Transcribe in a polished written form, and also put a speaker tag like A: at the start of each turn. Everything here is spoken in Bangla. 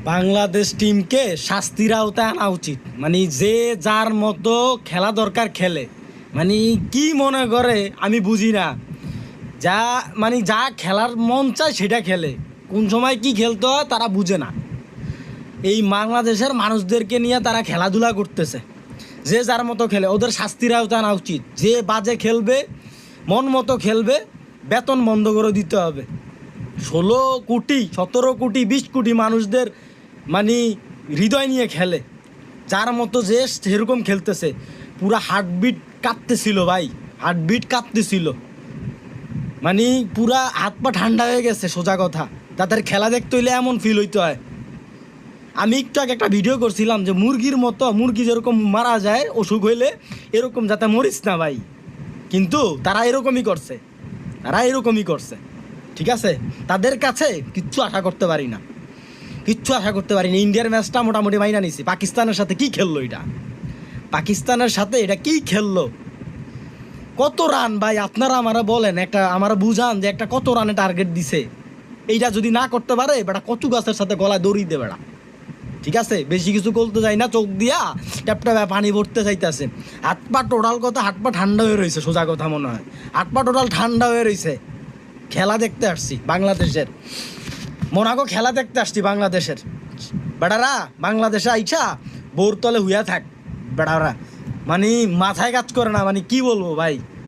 A: বাংলাদেশ টিমকে শাস্তির আওতায় আনা উচিত। মানে যে যার মতো খেলা দরকার খেলে, মানে কি মনে করে আমি বুঝি না। যা মানে যা খেলার মন চায় সেটা খেলে, কোন সময় কি খেলতে হয় তারা বুঝে না। এই বাংলাদেশের মানুষদেরকে নিয়ে তারা খেলাধুলা করতেছে। যে যার মতো খেলে, ওদের শাস্তির আওতায় আনা উচিত। যে বাজে খেলবে, মন মতো খেলবে, বেতন বন্ধ করে দিতে হবে। 16 কোটি 17 কোটি 20 কোটি মানুষদের মানে হৃদয় নিয়ে খেলে। যার মতো যে সেরকম খেলতেছে, পুরা হার্টবিট কাঁপতেছিল ভাই, হার্টবিট কাঁপতেছিল। মানে পুরা হাত পা ঠান্ডা হয়ে গেছে, সোজা কথা। তাদের খেলা দেখতে হইলে এমন ফিল হইতে হয়। আমি একটু আগে একটা ভিডিও করছিলাম যে মুরগির মতো, মুরগি যেরকম মারা যায় অসুখ হইলে, এরকম যাতে মরিস না ভাই। কিন্তু তারা এরকমই করছে, তারা এরকমই করছে। ঠিক আছে, তাদের কাছে কিচ্ছু আশা করতে পারি না, কিচ্ছু আশা করতে পারি না। ইন্ডিয়ার ম্যাচটা মোটামুটি মাইনা নিছি। পাকিস্তানের সাথে কি খেললো এটা, পাকিস্তানের সাথে এটা কি খেললো? কত রান ভাই আপনারা আমারা বলেন, একটা আমারা বুঝান যে একটা কত রানে টার্গেট দিছে। এইটা যদি না করতে পারে বেটা কচু গাছের সাথে গলায় দড়ি দে বেড়া। ঠিক আছে, বেশি কিছু করতে যাই না, চোখ দিয়া ট্যাপটা পানি ভরতে চাইতেছে। হাত পা টোটাল কথা, হাত পা ঠান্ডা হয়ে রয়েছে, সোজা কথা মনে হয়। হাত পা টোটাল ঠান্ডা হয়ে রয়েছে। খেলা দেখতে আসছি বাংলাদেশের, মোনাকো খেলা দেখতে আসছি বাংলাদেশের। বেটারা বাংলাদেশে আইসা বোর তলে হুইয়া থাক বেটারা, মানে মাথায় কাজ করে না। মানে কি বলবো ভাই।